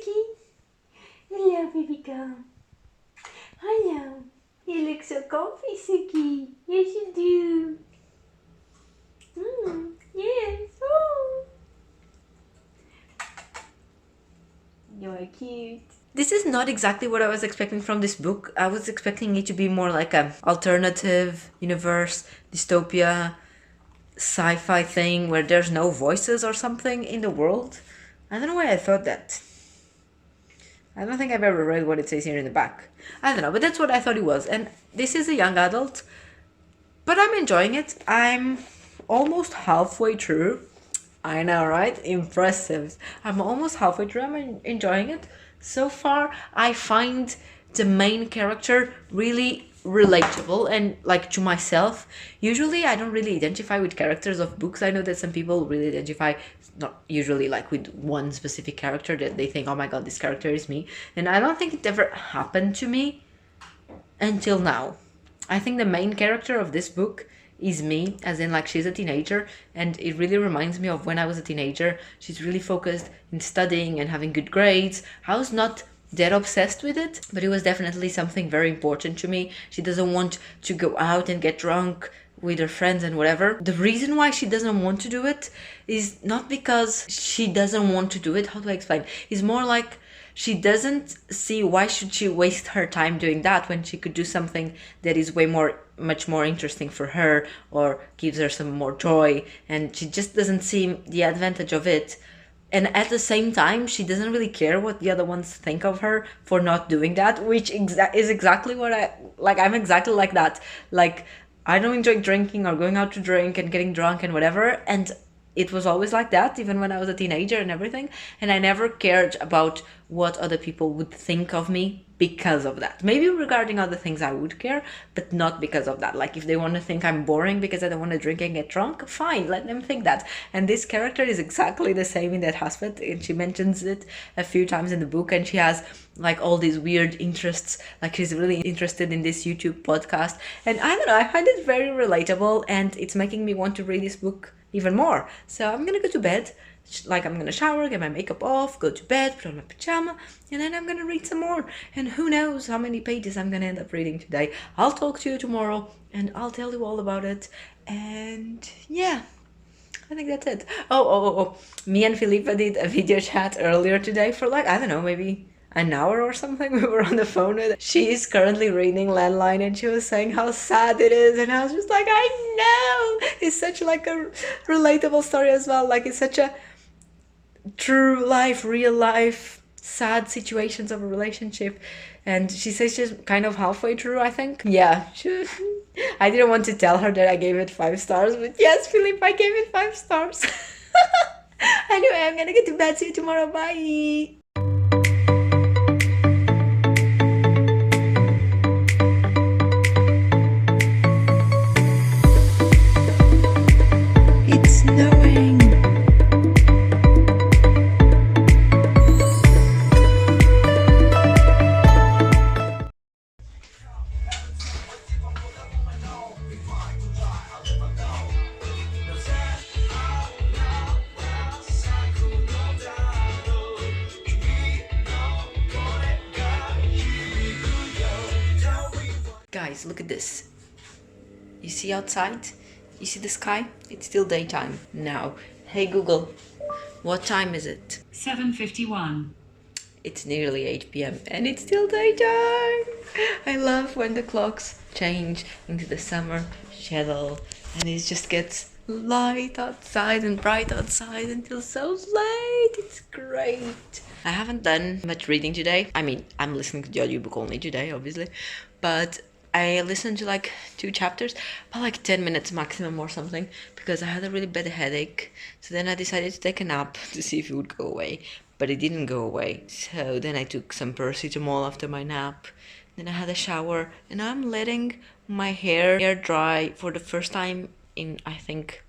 Suki. Hello, baby girl. Hello. You look so comfy, Suki. Yes, you do. Yes. Oh. You're cute. This is not exactly what I was expecting from this book. I was expecting it to be more like an alternative universe, dystopia, sci-fi thing where there's no voices or something in the world. I don't know why I thought that. I don't think I've ever read what it says here in the back. I don't know, but that's what I thought it was. And this is a young adult, but I'm enjoying it. I'm almost halfway through. I know, right? Impressive. I'm almost halfway through. I'm enjoying it. So far, I find the main character really relatable and like to myself. Usually I don't really identify with characters of books. I know that some people really identify, not usually like with one specific character that they think, oh my god, this character is me. And I don't think it ever happened to me until now. I think the main character of this book is me, as in like she's a teenager, and it really reminds me of when I was a teenager. She's really focused in studying and having good grades. I was not that obsessed with it, but it was definitely something very important to me. She doesn't want to go out and get drunk with her friends and whatever. The reason why she doesn't want to do it is not because she doesn't want to do it. How do I explain? It's more like she doesn't see why should she waste her time doing that when she could do something that is much more interesting for her or gives her some more joy, and she just doesn't see the advantage of it. And at the same time, she doesn't really care what the other ones think of her for not doing that, which is exactly what I'm exactly like that. Like, I don't enjoy drinking or going out to drink and getting drunk and whatever, and it was always like that, even when I was a teenager and everything. And I never cared about what other people would think of me because of that. Maybe regarding other things I would care, but not because of that. Like if they want to think I'm boring because I don't want to drink and get drunk, fine, let them think that. And this character is exactly the same in that aspect. And she mentions it a few times in the book, and she has like all these weird interests. Like she's really interested in this YouTube podcast. And I don't know, I find it very relatable, and it's making me want to read this book even more. So I'm gonna go to bed, like I'm gonna shower, get my makeup off, go to bed, put on my pajama, and then I'm gonna read some more. And who knows how many pages I'm gonna end up reading today. I'll talk to you tomorrow and I'll tell you all about it. And yeah, I think that's it. Oh. Me and Filipa did a video chat earlier today for like, I don't know, maybe an hour or something. We were on the phone with. She is currently reading Landline, and she was saying how sad it is, and I was just like, I know, it's such like a relatable story as well. Like it's such a true life, real life, sad situations of a relationship. And she says she's kind of halfway through, I think. Yeah, I didn't want to tell her that I gave it 5 stars, but yes, Philip, I gave it 5 stars. Anyway, I'm gonna get to bed. See you tomorrow. Bye. It's snowing. Guys, look at this. You see outside? You see the sky? It's still daytime now. Hey Google, what time is it? 7:51. It's nearly 8 p.m. and it's still daytime. I love when the clocks change into the summer schedule and it just gets light outside and bright outside until so late. It's great. I haven't done much reading today. I mean, I'm listening to the audiobook only today, obviously, but I listened to like 2 chapters, about like 10 minutes maximum or something, because I had a really bad headache. So then I decided to take a nap to see if it would go away, but it didn't go away. So then I took some paracetamol after my nap. Then I had a shower, and I'm letting my hair air dry for the first time in, I think,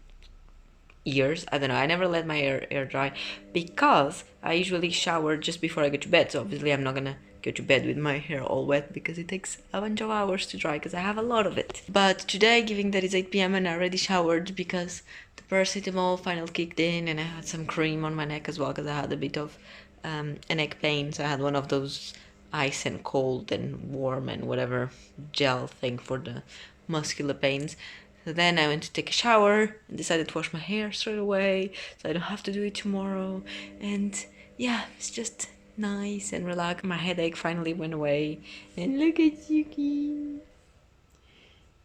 years. I don't know, I never let my hair air dry because I usually shower just before I go to bed. So obviously I'm not gonna go to bed with my hair all wet because it takes a bunch of hours to dry because I have a lot of it. But today, given that it's 8 p.m. and I already showered because the paracetamol finally kicked in, and I had some cream on my neck as well because I had a bit of an egg pain, so I had one of those ice and cold and warm and whatever gel thing for the muscular pains. So then I went to take a shower and decided to wash my hair straight away so I don't have to do it tomorrow. And yeah, it's just nice and relaxed. My headache finally went away. And look at Yuki.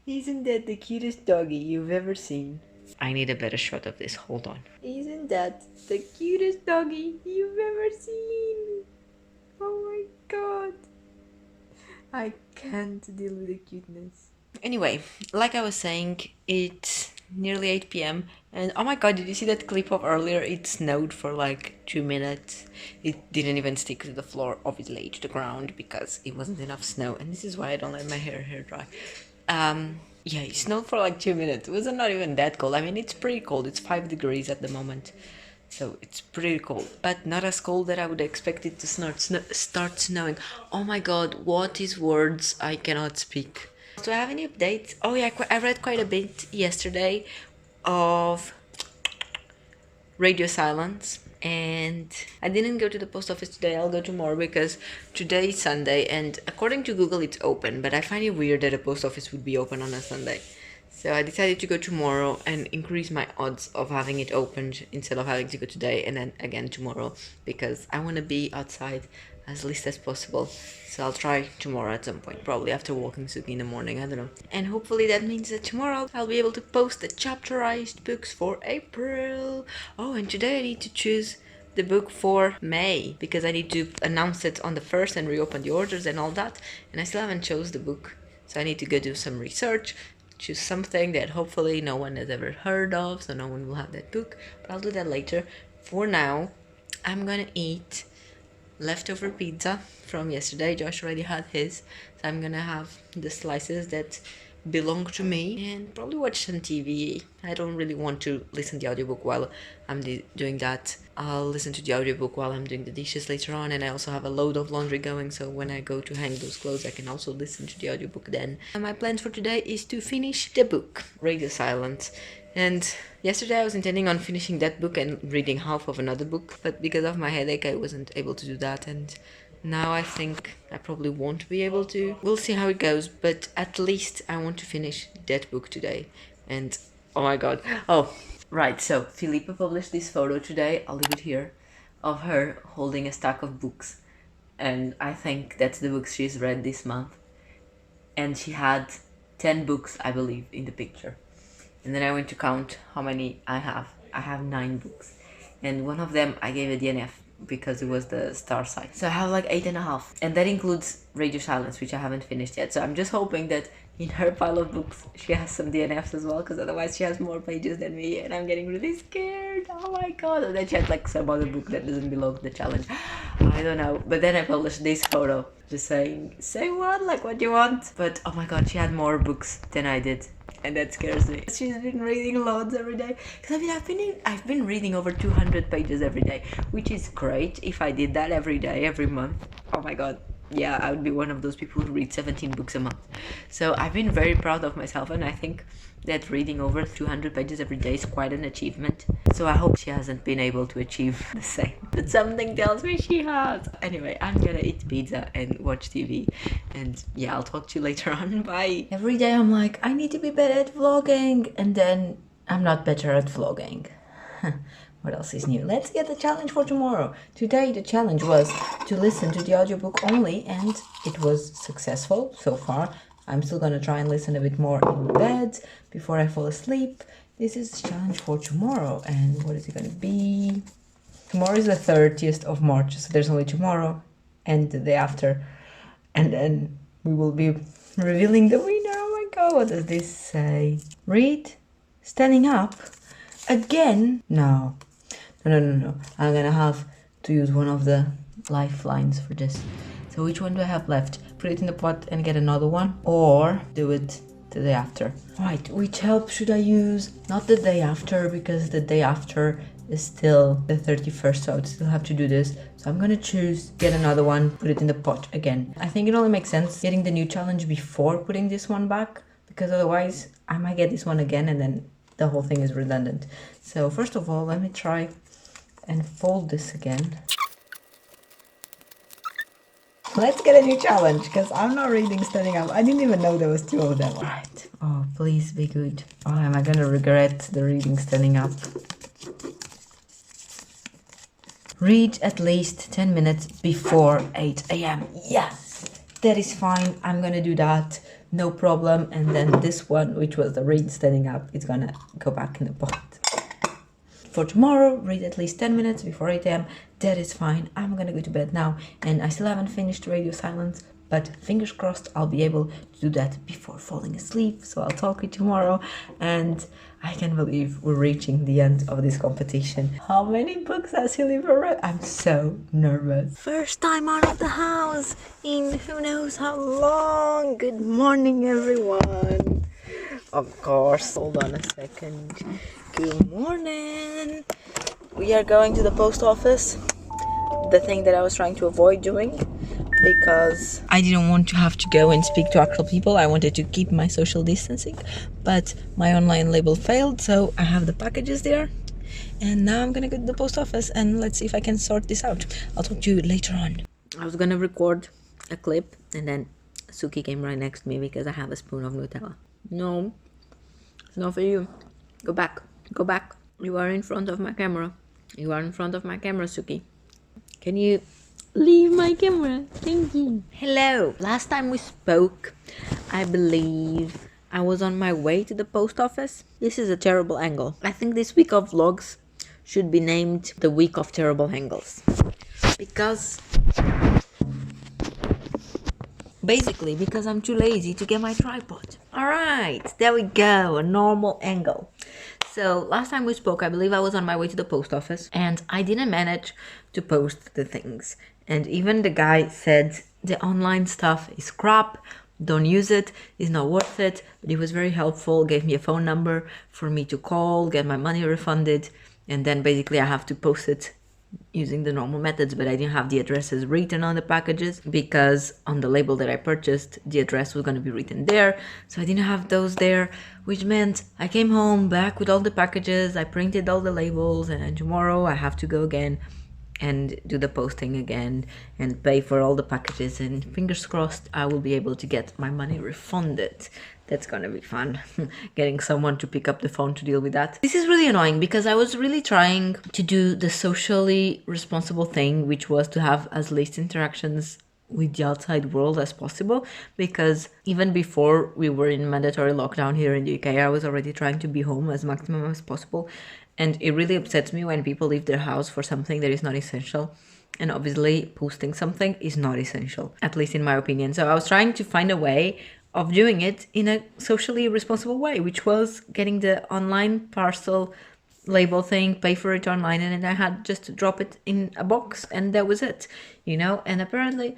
Isn't that the cutest doggy you've ever seen? I need a better shot of this. Hold on. Isn't that the cutest doggy you've ever seen? Oh my god. I can't deal with the cuteness. Anyway, like I was saying, it's nearly 8 p.m. and oh my god, did you see that clip of earlier? It snowed for like 2 minutes. It didn't even stick to the floor, obviously to the ground, because it wasn't enough snow, and this is why I don't let my hair dry. Yeah, it snowed for like 2 minutes. It was not even that cold. I mean, it's pretty cold. It's 5 degrees at the moment. So it's pretty cold, but not as cold that I would expect it to start snowing. Oh my god, what is words I cannot speak? Do I have any updates? Oh yeah, I read quite a bit yesterday of Radio Silence, and I didn't go to the post office today. I'll go tomorrow because today is Sunday, and according to Google it's open, but I find it weird that a post office would be open on a Sunday. So I decided to go tomorrow and increase my odds of having it opened instead of having to go today and then again tomorrow, because I want to be outside as least as possible. So I'll try tomorrow at some point, probably after walking Suki in the morning, I don't know. And hopefully that means that tomorrow I'll be able to post the chapterized books for April. Oh, and today I need to choose the book for May, because I need to announce it on the 1st and reopen the orders and all that, and I still haven't chose the book. So I need to go do some research, choose something that hopefully no one has ever heard of, so no one will have that book, but I'll do that later. For now, I'm gonna eat leftover pizza from yesterday. Josh already had his, so I'm gonna have the slices that belong to me and probably watch some TV. I don't really want to listen to the audiobook while I'm doing that. I'll listen to the audiobook while I'm doing the dishes later on, and I also have a load of laundry going, so when I go to hang those clothes I can also listen to the audiobook then. And my plans for today is to finish the book, Radio Silence. And yesterday I was intending on finishing that book and reading half of another book, but because of my headache I wasn't able to do that, and now I think I probably won't be able to. We'll see how it goes, but at least I want to finish that book today. And oh my god. Oh, right, so Filipa published this photo today, I'll leave it here, of her holding a stack of books. And I think that's the books she's read this month. And she had 10 books, I believe, in the picture. And then I went to count how many I have. I have 9 books. And one of them I gave a DNF because it was the star sign. So I have like 8.5. And that includes Radio Silence, which I haven't finished yet. So I'm just hoping that in her pile of books she has some DNFs as well, because otherwise she has more pages than me and I'm getting really scared. Oh my god. And then she has like some other book that doesn't belong to the challenge. I don't know. But then I published this photo just saying, say what? Like what you want? But oh my god, she had more books than I did. And that scares me. She's been reading loads every day. Because I mean, I've been reading over 200 pages every day, which is great. If I did that every day, every month, oh my god, yeah, I would be one of those people who read 17 books a month. So I've been very proud of myself, and I think that reading over 200 pages every day is quite an achievement. So I hope she hasn't been able to achieve the same. But something tells me she has. Anyway, I'm gonna eat pizza and watch TV. And yeah, I'll talk to you later on. Bye. Every day I'm like, I need to be better at vlogging. And then I'm not better at vlogging. What else is new? Let's get the challenge for tomorrow. Today the challenge was to listen to the audiobook only, and it was successful so far. I'm still gonna try and listen a bit more in bed before I fall asleep. This is the challenge for tomorrow, and what is it gonna be? Tomorrow is the 30th of March, so there's only tomorrow and the day after, and then we will be revealing the winner. Oh my god, what does this say? Read standing up again? No. I'm gonna have to use one of the lifelines for this. So which one do I have left? Put it in the pot and get another one, or do it the day after. Right, which help should I use? Not the day after, because the day after is still the 31st, so I would still have to do this. So I'm gonna choose get another one, put it in the pot again. I think it only makes sense getting the new challenge before putting this one back, because otherwise I might get this one again and then the whole thing is redundant. So first of all, let me try and fold this again. Let's get a new challenge, because I'm not reading standing up. I didn't even know there was 2 of them. Right. Oh, please be good. Oh, am I gonna regret the reading standing up? Read at least 10 minutes before 8 a.m. Yes, that is fine. I'm gonna do that. No problem. And then this one, which was the read standing up, is gonna go back in the pot. For tomorrow, read at least 10 minutes before 8 a.m. That is fine. I'm gonna go to bed now. And I still haven't finished Radio Silence, but fingers crossed I'll be able to do that before falling asleep. So I'll talk with you tomorrow. And I can't believe we're reaching the end of this competition. How many books has Philippa read? I'm so nervous. First time out of the house in who knows how long. Good morning, everyone. Of course, hold on a second. Good morning. We are going to the post office. The thing that I was trying to avoid doing, because I didn't want to have to go and speak to actual people. I wanted to keep my social distancing, but my online label failed, so I have the packages there. And now I'm gonna go to the post office and let's see if I can sort this out. I'll talk to you later on. I was gonna record a clip and then Suki came right next to me because I have a spoon of Nutella. No, it's not for you. Go back. Go back. You are in front of my camera. You are in front of my camera, Suki. Can you leave my camera? Thank you. Hello. Last time we spoke, I believe I was on my way to the post office. This is a terrible angle. I think this week of vlogs should be named the week of terrible angles. Because I'm too lazy to get my tripod. Alright, there we go, a normal angle. So last time we spoke, I believe I was on my way to the post office and I didn't manage to post the things. And even the guy said the online stuff is crap, don't use it, it's not worth it. But he was very helpful, gave me a phone number for me to call, get my money refunded. And then basically I have to post it using the normal methods, but I didn't have the addresses written on the packages because on the label that I purchased, the address was going to be written there. So I didn't have those there, which meant I came home back with all the packages. I printed all the labels, and then tomorrow I have to go again and do the posting again and pay for all the packages, and fingers crossed I will be able to get my money refunded. That's gonna be fun. Getting someone to pick up the phone to deal with that. This is really annoying because I was really trying to do the socially responsible thing, which was to have as least interactions with the outside world as possible, because even before we were in mandatory lockdown here in the UK, I was already trying to be home as maximum as possible. And it really upsets me when people leave their house for something that is not essential. And obviously posting something is not essential, at least in my opinion. So I was trying to find a way of doing it in a socially responsible way, which was getting the online parcel label thing, pay for it online, and then I had just to drop it in a box and that was it, you know? And apparently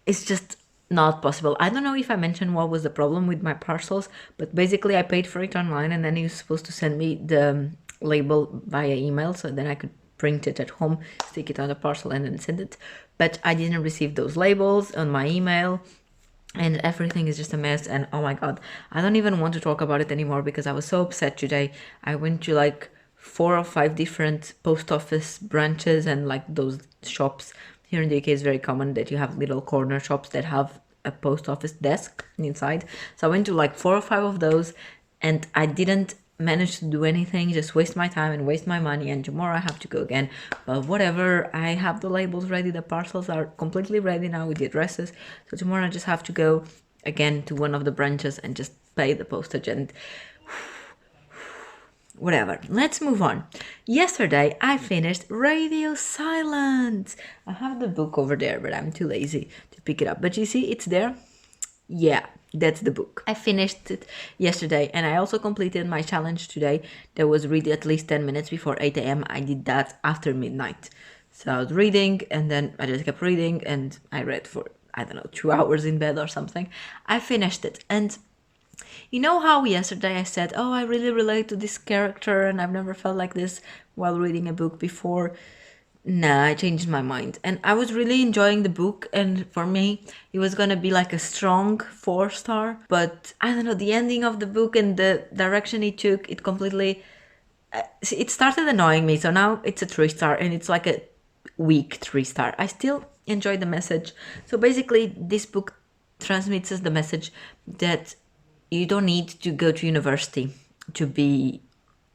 it's just not possible. I don't know if I mentioned what was the problem with my parcels, but basically I paid for it online and then he was supposed to send me the label via email so then I could print it at home, stick it on the parcel and then send it. But I didn't receive those labels on my email and everything is just a mess. And oh my god, I don't even want to talk about it anymore because I was so upset today. I went to like 4 or 5 different post office branches, and like those shops here in the UK is very common that you have little corner shops that have a post office desk inside. So I went to like 4 or 5 of those and I didn't manage to do anything, just waste my time and waste my money, and tomorrow I have to go again. But whatever, I have the labels ready, the parcels are completely ready now with the addresses, so tomorrow I just have to go again to one of the branches and just pay the postage and whatever. Let's move on. Yesterday I finished Radio Silence. I have the book over there, but I'm too lazy to pick it up, but you see it's there. Yeah, that's the book. I finished it yesterday and I also completed my challenge today. That was read at least 10 minutes before 8 a.m. I did that after midnight. So I was reading and then I just kept reading and I read for, I don't know, 2 hours in bed or something. I finished it, and you know how yesterday I said, oh, I really relate to this character and I've never felt like this while reading a book before. Nah, I changed my mind and I was really enjoying the book, and for me it was gonna be like a strong 4-star, but I don't know, the ending of the book and the direction it took, it completely it started annoying me, so now it's a 3-star and it's like a weak 3-star. I still enjoy the message. So basically, this book transmits us the message that you don't need to go to university to be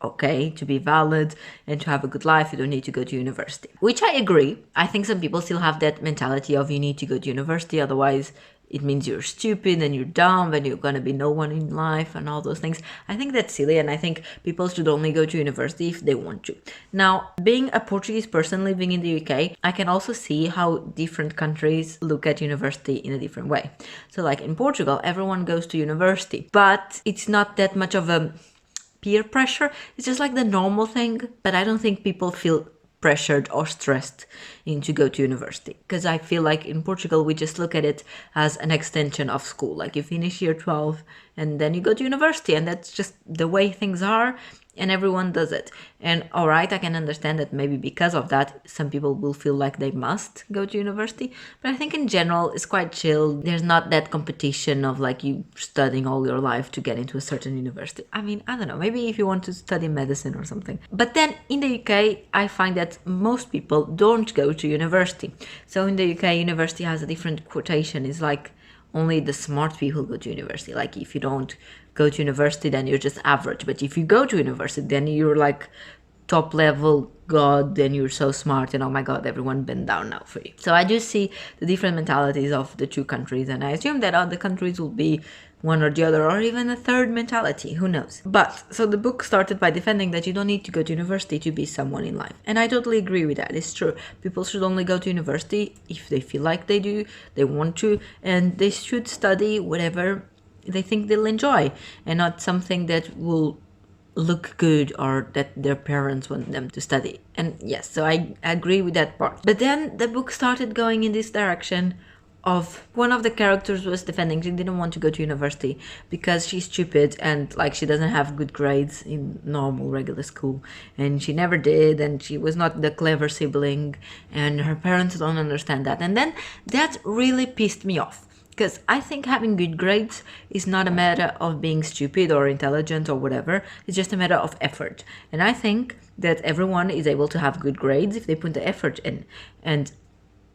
okay, to be valid and to have a good life. You don't need to go to university, which I agree. I think some people still have that mentality of you need to go to university, otherwise it means you're stupid and you're dumb and you're going to be no one in life and all those things. I think that's silly, and I think people should only go to university if they want to. Now, being a Portuguese person living in the UK, I can also see how different countries look at university in a different way. So like in Portugal, everyone goes to university, but it's not that much of a peer pressure. It's just like the normal thing, but I don't think people feel pressured or stressed into go to university, because I feel like in Portugal we just look at it as an extension of school. Like you finish year 12 and then you go to university, and that's just the way things are, and everyone does it. And all right, I can understand that maybe because of that some people will feel like they must go to university, but I think in general it's quite chill. There's not that competition of like you studying all your life to get into a certain university. I mean, I don't know, maybe if you want to study medicine or something. But then in the UK I find that most people don't go to university. So in the UK, university has a different quotation. It's like only the smart people go to university. Like if you don't go to university, then you're just average. But if you go to university, then you're like top level god, then you're so smart, and oh my god, everyone bend down now for you. So I do see the different mentalities of the two countries, and I assume that other countries will be one or the other, or even a third mentality, who knows. But so the book started by defending that you don't need to go to university to be someone in life, and I totally agree with that. It's true. People should only go to university if they feel like they do, they want to, and they should study whatever they think they'll enjoy, and not something that will look good or that their parents want them to study. And yes, so I agree with that part. But then the book started going in this direction of one of the characters was defending she didn't want to go to university because she's stupid and like she doesn't have good grades in normal regular school, and she never did, and she was not the clever sibling, and her parents don't understand that. And then that really pissed me off, because I think having good grades is not a matter of being stupid or intelligent or whatever. It's just a matter of effort. And I think that everyone is able to have good grades if they put the effort in. And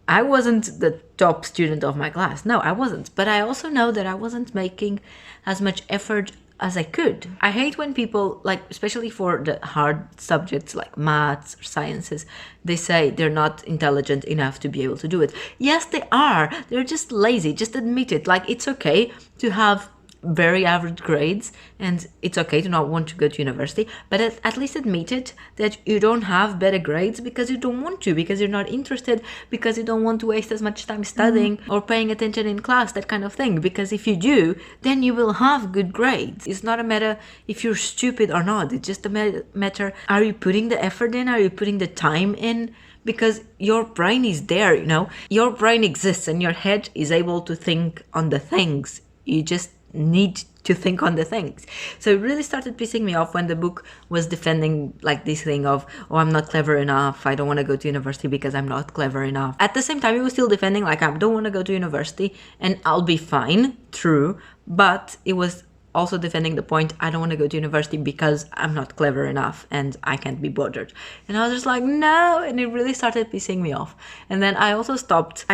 I wasn't the top student of my class. No, I wasn't. But I also know that I wasn't making as much effort as I could. I hate when people, like, especially for the hard subjects like maths or sciences, they say they're not intelligent enough to be able to do it. Yes, they are. They're just lazy. Just admit it. Like, it's okay to have very average grades, and it's okay to not want to go to university, but at least admit it, that you don't have better grades because you don't want to, because you're not interested, because you don't want to waste as much time studying or paying attention in class, that kind of thing. Because if you do, then you will have good grades. It's not a matter if you're stupid or not. It's just a matter, are you putting the effort in? Are you putting the time in? Because your brain is there, you know, your brain exists and your head is able to think on the things. You just need to think on the things. So it really started pissing me off when the book was defending like this thing of, oh, I'm not clever enough, I don't want to go to university because I'm not clever enough. At the same time, it was still defending like, I don't want to go to university and I'll be fine, true, but it was also defending the point, I don't want to go to university because I'm not clever enough and I can't be bothered. And I was just like, no, and it really started pissing me off. And then I also stopped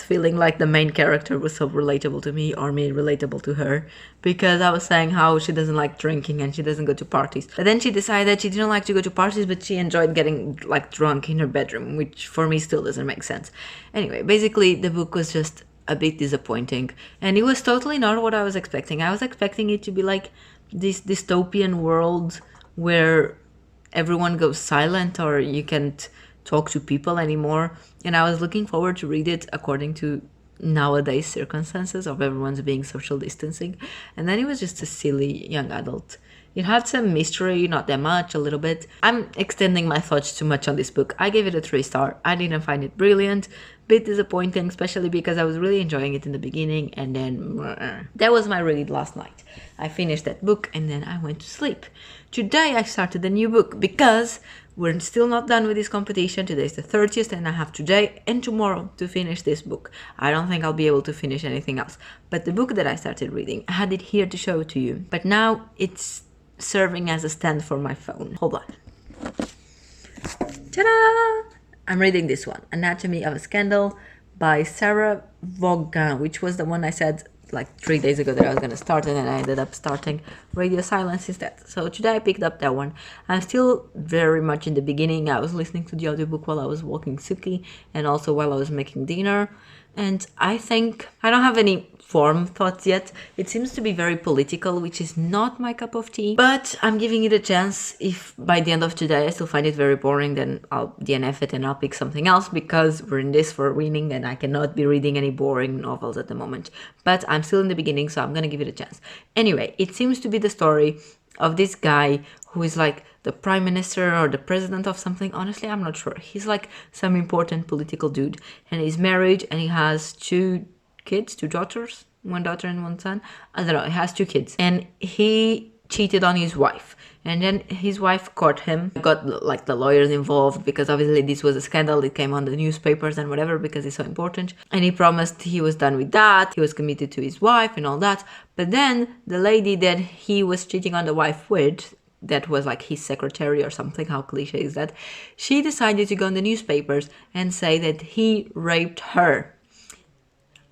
feeling like the main character was so relatable to me, or me relatable to her, because I was saying how she doesn't like drinking and she doesn't go to parties. But then she decided she didn't like to go to parties, but she enjoyed getting like drunk in her bedroom, which for me still doesn't make sense. Anyway, basically the book was just a bit disappointing, and it was totally not what I was expecting. I was expecting it to be like this dystopian world where everyone goes silent or you can't talk to people anymore, and I was looking forward to read it according to nowadays circumstances of everyone's being social distancing. And then it was just a silly young adult. It had some mystery, not that much, a little bit. I'm extending my thoughts too much on this book. I gave it a 3-star. I didn't find it brilliant. Bit disappointing, especially because I was really enjoying it in the beginning, and then that was my read last night. I finished that book and then I went to sleep. Today I started a new book because we're still not done with this competition. Today's the 30th and I have today and tomorrow to finish this book. I don't think I'll be able to finish anything else. But the book that I started reading, I had it here to show to you. But now it's serving as a stand for my phone. Hold on. Ta-da! I'm reading this one, Anatomy of a Scandal by Sarah Vaughan, which was the one I said like 3 days ago that I was going to start, and then I ended up starting Radio Silence instead. So today I picked up that one. I'm still very much in the beginning. I was listening to the audiobook while I was walking Suki and also while I was making dinner. And I think I don't have any form thoughts yet. It seems to be very political, which is not my cup of tea, but I'm giving it a chance. If by the end of today I still find it very boring, then I'll DNF it and I'll pick something else, because we're in this for winning and I cannot be reading any boring novels at the moment. But I'm still in the beginning, so I'm gonna give it a chance. Anyway, it seems to be the story of this guy who is like the prime minister or the president of something. Honestly, I'm not sure. He's like some important political dude, and he's married and he has 2 kids, 2 daughters, 1 daughter and 1 son. I don't know, he has 2 kids, and he cheated on his wife, and then his wife caught him, got like the lawyers involved, because obviously this was a scandal. It came on the newspapers and whatever, because it's so important, and he promised he was done with that, he was committed to his wife and all that. But then the lady that he was cheating on the wife with, that was like his secretary or something, how cliche is that, she decided to go in the newspapers and say that he raped her.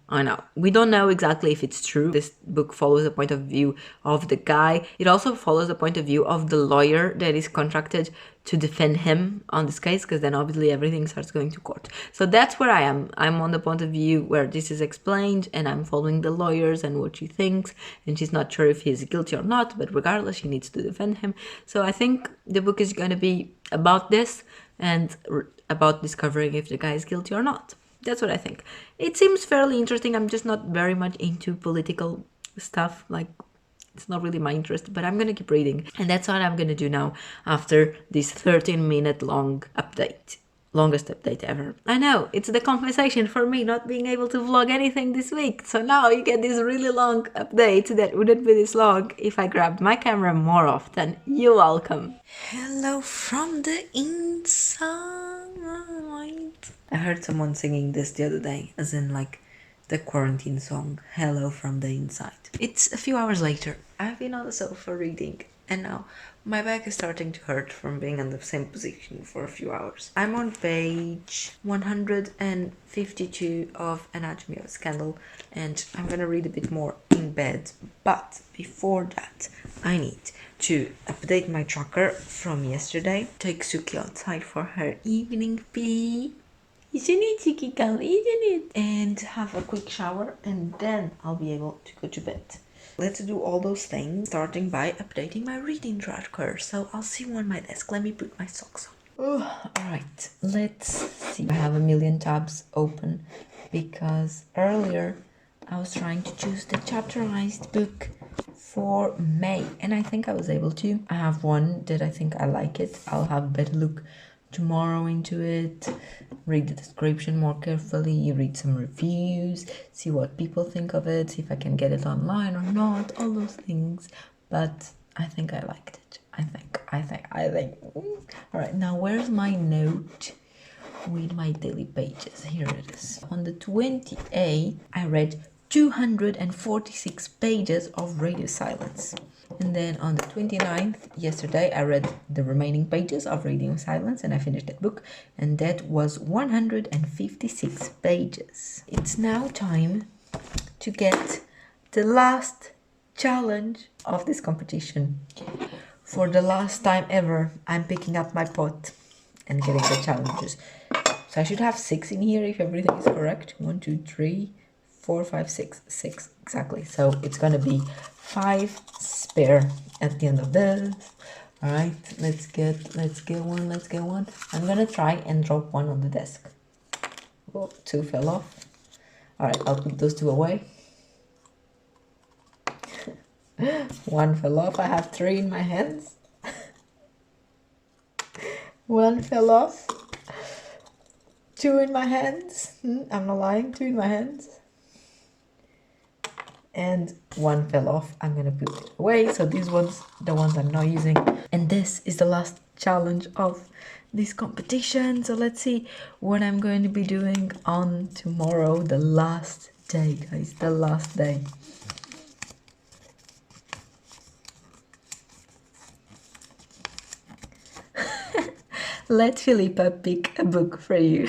I know. We don't know exactly if it's true. This book follows the point of view of the guy. It also follows the point of view of the lawyer that is contracted to defend him on this case, because then obviously everything starts going to court. So that's where I am. I'm on the point of view where this is explained, and I'm following the lawyers and what she thinks, and she's not sure if he's guilty or not, but regardless, she needs to defend him. So I think the book is going to be about this and about discovering if the guy is guilty or not. That's what I think. It seems fairly interesting. I'm just not very much into political stuff. Like, it's not really my interest, but I'm gonna keep reading. And that's what I'm gonna do now after this 13-minute long update. Longest update ever. I know, it's the compensation for me not being able to vlog anything this week. So now you get this really long update that wouldn't be this long if I grabbed my camera more often. You're welcome. Hello from the inside. I heard someone singing this the other day, as in like the quarantine song, Hello from the Inside. It's a few hours later. I've been on the sofa reading, and now my back is starting to hurt from being in the same position for a few hours. I'm on page 152 of Anatomy of a Scandal, and I'm gonna read a bit more in bed. But before that, I need to update my tracker from yesterday, take Suki outside for her evening pee. Isn't it, Suki? Come, isn't it? And have a quick shower, and then I'll be able to go to bed. Let's do all those things, starting by updating my reading tracker. So I'll see you on my desk. Let me put my socks on. Oh, alright, let's see. I have a million tabs open because earlier I was trying to choose the chapterized book for May, and I think I was able to. I have one that I think I like it. I'll have a better look tomorrow into it, read the description more carefully, read some reviews, see what people think of it, see if I can get it online or not, all those things. But I think I liked it. I think. All right, now where's my note with my daily pages? Here it is. On the 28th, I read 246 pages of Radio Silence. And then on the 29th, yesterday, I read the remaining pages of Radio Silence, and I finished that book, and that was 156 pages. It's now time to get the last challenge of this competition. For the last time ever, I'm picking up my pot and getting the challenges. So I should have 6 in here if everything is correct. 1, 2, 3, 4, 5, 6. 6 exactly. So it's gonna be 5 spare at the end of this. All right, let's get one. I'm gonna try and drop one on the desk. Oh, 2 fell off. All right, I'll put those 2 away. 1 fell off. I have 3 in my hands. 1 fell off. 2 in my hands. I'm not lying. 2 in my hands. And 1 fell off. I'm gonna put it away. So these ones, the ones I'm not using. And this is the last challenge of this competition. So let's see what I'm going to be doing on tomorrow, the last day, guys, the last day. Let Filipa pick a book for you.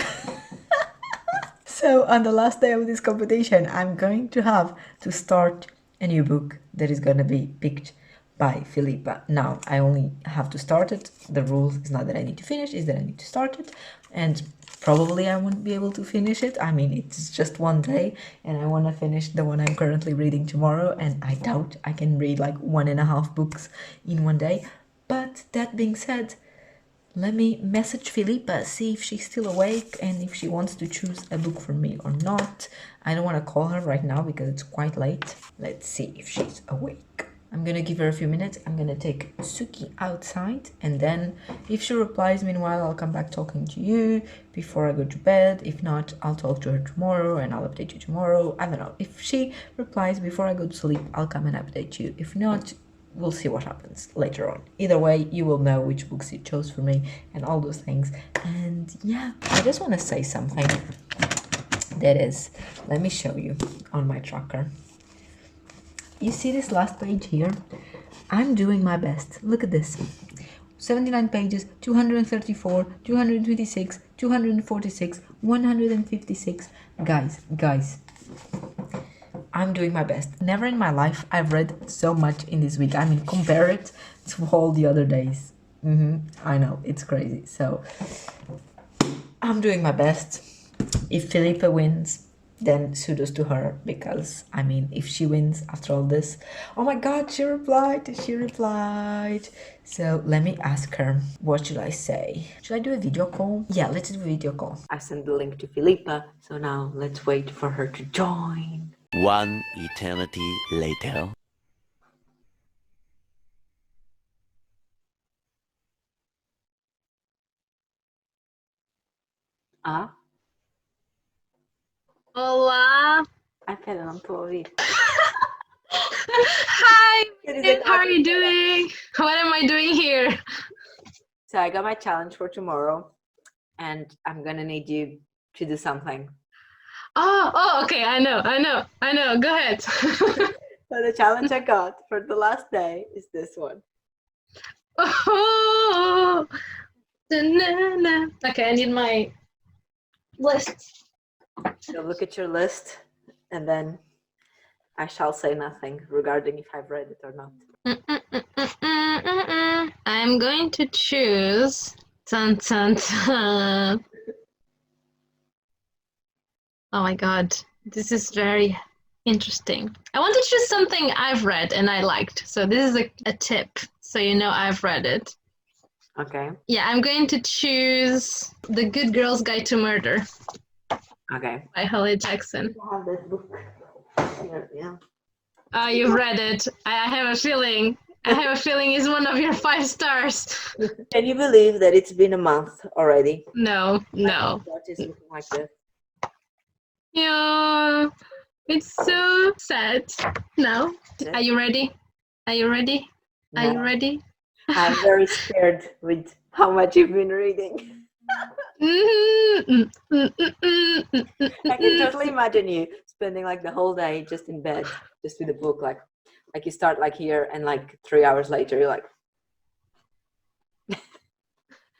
So on the last day of this competition, I'm going to have to start a new book that is going to be picked by Filipa. Now, I only have to start it. The rules is not that I need to finish, is that I need to start it. And probably I won't be able to finish it. I mean, it's just one day and I want to finish the one I'm currently reading tomorrow. And I doubt I can read like 1.5 books in one day. But that being said, let me message Filipa, see if she's still awake and if she wants to choose a book for me or not. I don't want to call her right now because it's quite late. Let's see if she's awake. I'm gonna give her a few minutes. I'm gonna take Suki outside and then if she replies meanwhile, I'll come back talking to you before I go to bed. If not, I'll talk to her tomorrow and I'll update you tomorrow. I don't know. If she replies before I go to sleep, I'll come and update you. If not, we'll see what happens later on. Either way, you will know which books you chose for me and all those things. And yeah, I just want to say something. That is, let me show you on my tracker. You see this last page here? I'm doing my best. Look at this. 79 pages, 234, 226, 246, 156. Guys. I'm doing my best. Never in my life I've read so much in this week. I mean, compare it to all the other days. I know, it's crazy. So, I'm doing my best. If Filipa wins, then kudos to her. Because, I mean, if she wins after all this... Oh my god, she replied. So, let me ask her. What should I say? Should I do a video call? Yeah, let's do a video call. I sent the link to Filipa. So now, let's wait for her to join. One eternity later. Ah, Olá! ai, pera, não estou a ouvir. Hi, how are you doing? What am I doing here? So I got my challenge for tomorrow and I'm gonna need you to do something. Oh, okay, I know. Go ahead. So the challenge I got for the last day is this one. Oh, da-na-na. Okay, I need my list. So look at your list and then I shall say nothing regarding if I've read it or not. I'm going to choose. Dun, dun, dun. Oh my god, this is very interesting. I want to choose something I've read and I liked. So this is a tip, so you know I've read it. Okay. Yeah, I'm going to choose The Good Girl's Guide to Murder. Okay. By Holly Jackson. I have this book here, yeah. You've read it. I have a feeling. It's one of your 5 stars. Can you believe that it's been a month already? No. What is looking like this? Yeah, it's so sad. Now, are you ready? No. I'm very scared with how much you've been reading. I can totally imagine you spending like the whole day just in bed, just with a book, like you start like here and like 3 hours later you're like.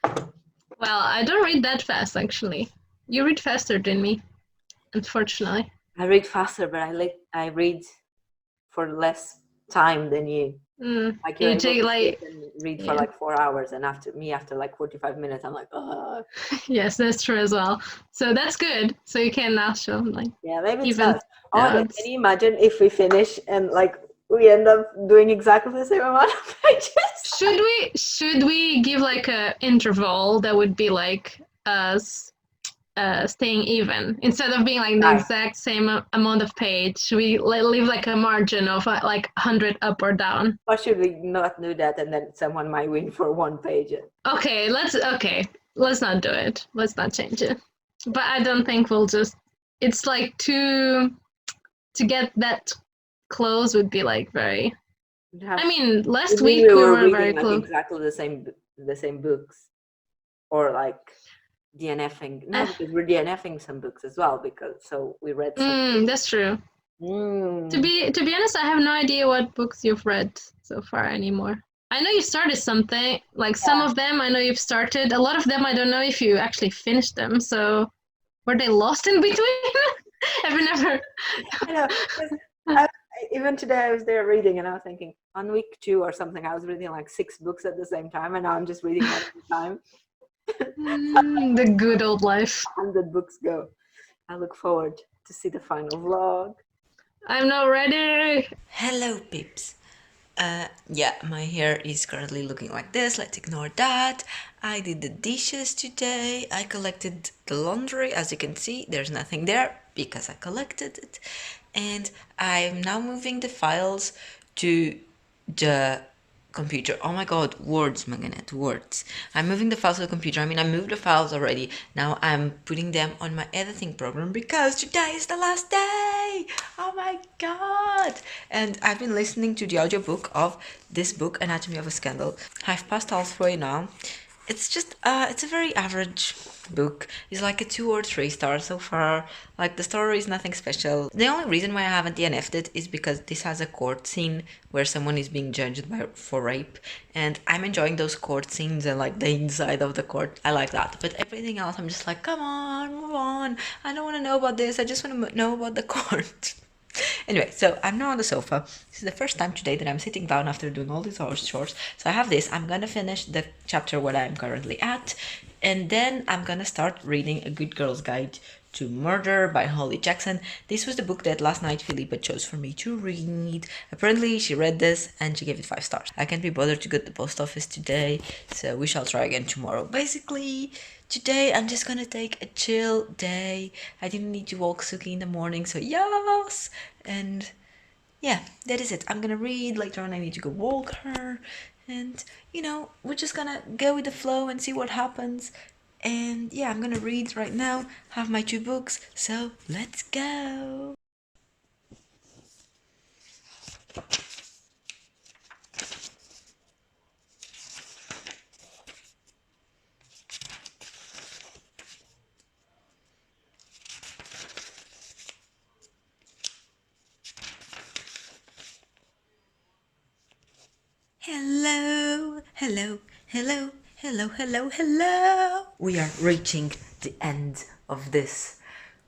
Well, I don't read that fast actually. You read faster than me, unfortunately. I read faster, but I read for less time than you. Like you're able to read for like 4 hours, and after like 45 minutes, I'm like, oh. Yes, that's true as well. So that's good. So you can now show like. Yeah, maybe it's not. Oh, can you imagine if we finish and like we end up doing exactly the same amount of pages? Should we give like a interval that would be like us staying even instead of being like the exact same amount of page? Should we leave like a margin of like 100 up or down? Or should we not do that and then someone might win for 1 page? Okay, let's not do it. Let's not change it. But I don't think we'll just. It's like to get that close would be like very. I mean, last week we were very like close. Exactly the same books, or like DNFing. No, because we're DNFing some books as well. So we read some. That's true. To be honest, I have no idea what books you've read so far anymore. I know you started something. Like some of them, I know you've started. A lot of them, I don't know if you actually finished them. So were they lost in between? Have you never? I know. 'Cause I, even today I was there reading and I was thinking on week 2 or something, I was reading like 6 books at the same time and now I'm just reading one at a time. The good old life. 100 books go. I look forward to see the final vlog. I'm not ready. Hello, peeps. Yeah, my hair is currently looking like this. Let's ignore that. I did the dishes today. I collected the laundry. As you can see, there's nothing there because I collected it. And I'm now moving the files to the computer. Oh my god, words, Manganet, words. I'm moving the files to the computer. I mean, I moved the files already. Now I'm putting them on my editing program because today is the last day. Oh my god. And I've been listening to the audiobook of this book, Anatomy of a Scandal. I've passed halfway now. It's just, it's a very average book. It's like a 2 or 3 stars so far. Like, the story is nothing special. The only reason why I haven't DNF'd it is because this has a court scene where someone is being judged for rape, and I'm enjoying those court scenes and like the inside of the court. I like that. But everything else, I'm just like, come on, move on. I don't want to know about this. I just want to know about the court. Anyway, so I'm now on the sofa. This is the first time today that I'm sitting down after doing all these hours chores. So I have this. I'm gonna finish the chapter where I'm currently at, and then I'm gonna start reading A Good Girl's Guide to Murder by Holly Jackson. This was the book that last night Filipa chose for me to read. Apparently she read this and she gave it 5 stars. I can't be bothered to go to the post office today, so we shall try again tomorrow. Basically, today I'm just gonna take a chill day. I didn't need to walk Suki in the morning, so yes! And yeah, that is it. I'm gonna read, later on I need to go walk her, and we're just gonna go with the flow and see what happens. And yeah, I'm gonna read right now, have my 2 books, so let's go! Hello, hello, hello, hello, hello, hello. We are reaching the end of this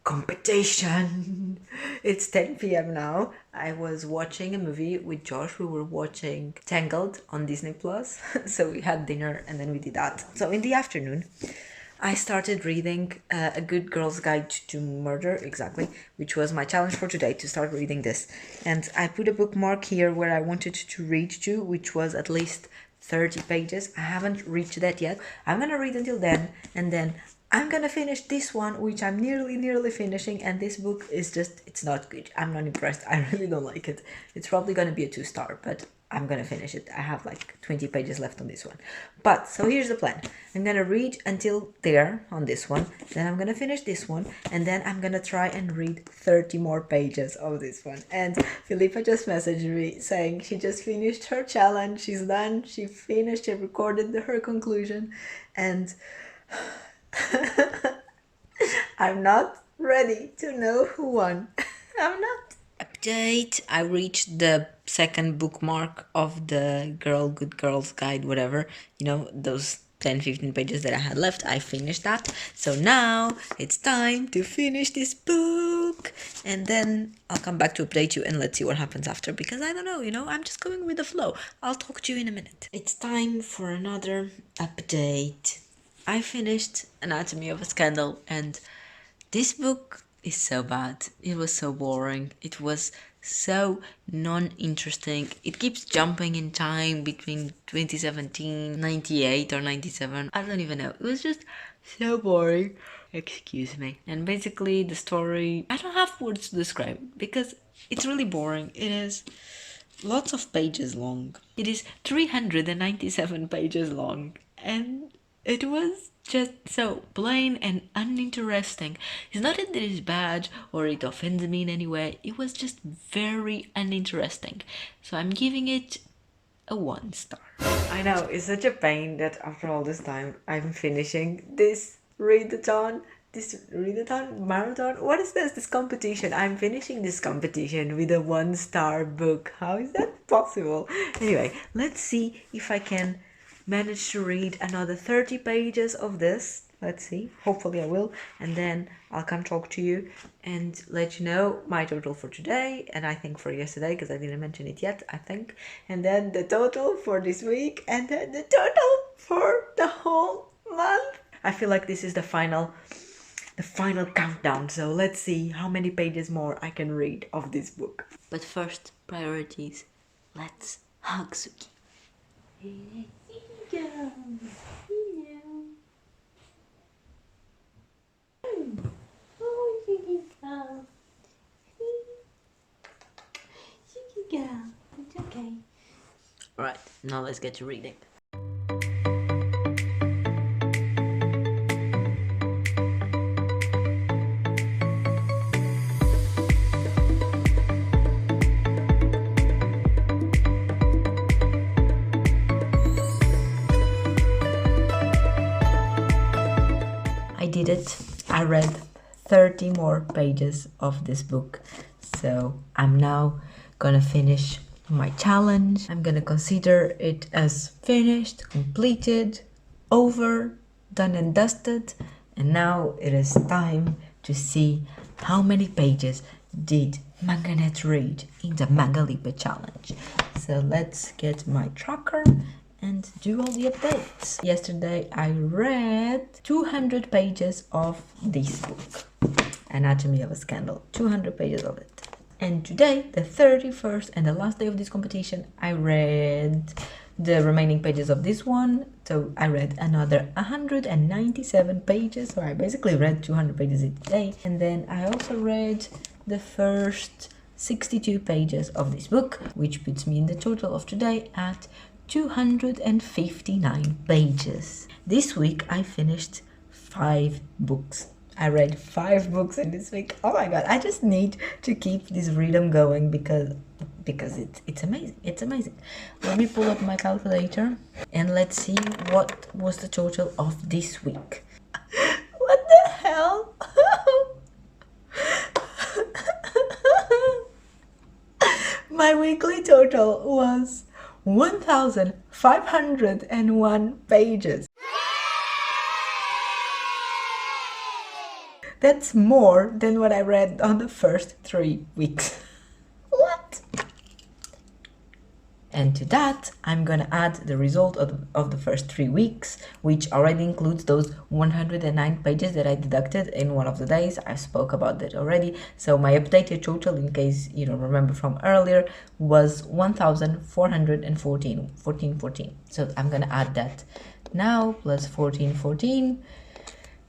competition. It's 10 p.m. now. I was watching a movie with Josh. We were watching Tangled on Disney Plus. So we had dinner and then we did that. So in the afternoon, I started reading A Good Girl's Guide to Murder, exactly, which was my challenge for today, to start reading this. And I put a bookmark here where I wanted to read to, which was at least 30 pages. I haven't reached that yet. I'm gonna read until then, and then I'm gonna finish this one, which I'm nearly finishing, and this book is just, it's not good. I'm not impressed. I really don't like it. It's probably gonna be a 2-star, but I'm gonna finish it. I have like 20 pages left on this one. But, so here's the plan. I'm gonna read until there on this one, then I'm gonna finish this one, and then I'm gonna try and read 30 more pages of this one. And Filipa just messaged me saying she just finished her challenge, she's done, she finished, she recorded her conclusion, and I'm not ready to know who won. I'm not. Update, I reached the second bookmark of the Good Girl's Guide, whatever, those 10-15 pages that I had left. I finished that, so now it's time to finish this book, and then I'll come back to update you and let's see what happens after, because I don't know, I'm just going with the flow. I'll talk to you in a minute. It's time for another update. I finished Anatomy of a Scandal, and this book is so bad. It was so boring. It was so non-interesting. It keeps jumping in time between 2017, 98 or 97. I don't even know. It was just so boring. Excuse me. And basically the story, I don't have words to describe it because it's really boring. It is lots of pages long. It is 397 pages long, and it was just so plain and uninteresting. It's not that it is bad or it offends me in any way, it was just very uninteresting. So I'm giving it a 1 star. I know, it's such a pain that after all this time I'm finishing this readathon, this readathon marathon. What is this competition? I'm finishing this competition with a 1-star book. How is that possible? Anyway, let's see if I can manage to read another 30 pages of this. Let's see, hopefully I will, and then I'll come talk to you and let you know my total for today, and I think for yesterday, because I didn't mention it yet, I think, and then the total for this week, and then the total for the whole month. I feel like this is the final countdown, so let's see how many pages more I can read of this book. But first, priorities. Let's hug Suki. Here you go. Oh, Suki girl. Suki girl. It's okay. Alright, now let's get to reading. I did it. I read 30 more pages of this book. So I'm now gonna finish my challenge. I'm gonna consider it as finished, completed, over, done and dusted. And now it is time to see how many pages did Manganet read in the MANGALIPA challenge. So let's get my tracker and do all the updates. Yesterday I read 200 pages of this book, Anatomy of a Scandal, 200 pages of it. And today, the 31st and the last day of this competition, I read the remaining pages of this one. So I read another 197 pages, so I basically read 200 pages each day. And then I also read the first 62 pages of this book, which puts me in the total of today at 259 pages. This week I finished 5 books. I read 5 books in this week. Oh my god, I just need to keep this rhythm going because it's amazing. It's amazing. Let me pull up my calculator and let's see what was the total of this week. What the hell? My weekly total was 1,501 pages. That's more than what I read on the first 3 weeks. What? And to that, I'm gonna add the result of the first 3 weeks, which already includes those 109 pages that I deducted in one of the days. I spoke about that already. So my updated total, in case you don't remember from earlier, was 1,414. So I'm gonna add that now, plus 1414.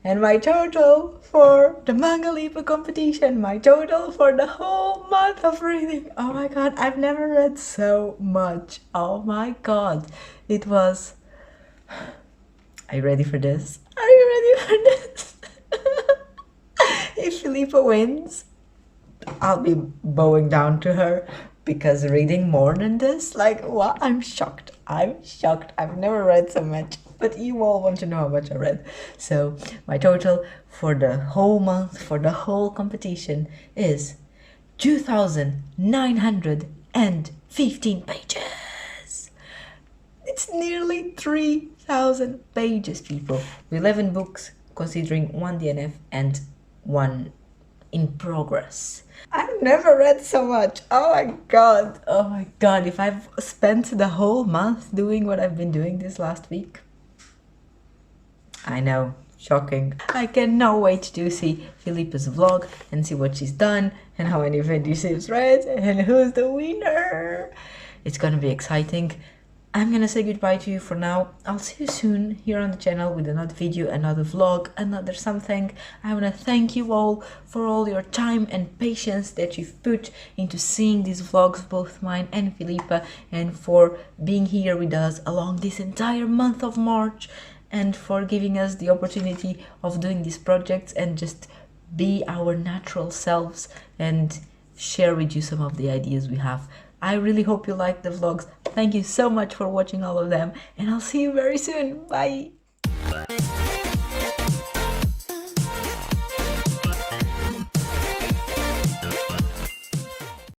And my total for the MANGALIPA competition, my total for the whole month of reading. Oh my god, I've never read so much. Oh my god. It was... Are you ready for this? Are you ready for this? If Filipa wins, I'll be bowing down to her, because reading more than this, like, what? I'm shocked. I'm shocked. I've never read so much. But you all want to know how much I read. So my total for the whole month, for the whole competition, is 2,915 pages. It's nearly 3,000 pages, people. 11 books, considering 1 DNF and 1 in progress. I've never read so much. Oh my god. Oh my god. If I've spent the whole month doing what I've been doing this last week. I know, shocking. I cannot wait to see Filipa's vlog and see what she's done and how many pages she's read and who's the winner. It's gonna be exciting. I'm gonna say goodbye to you for now. I'll see you soon here on the channel with another video, another vlog, another something. I wanna thank you all for all your time and patience that you've put into seeing these vlogs, both mine and Filipa, and for being here with us along this entire month of March, and for giving us the opportunity of doing these projects and just be our natural selves and share with you some of the ideas we have. I really hope you like the vlogs. Thank you so much for watching all of them, and I'll see you very soon. Bye!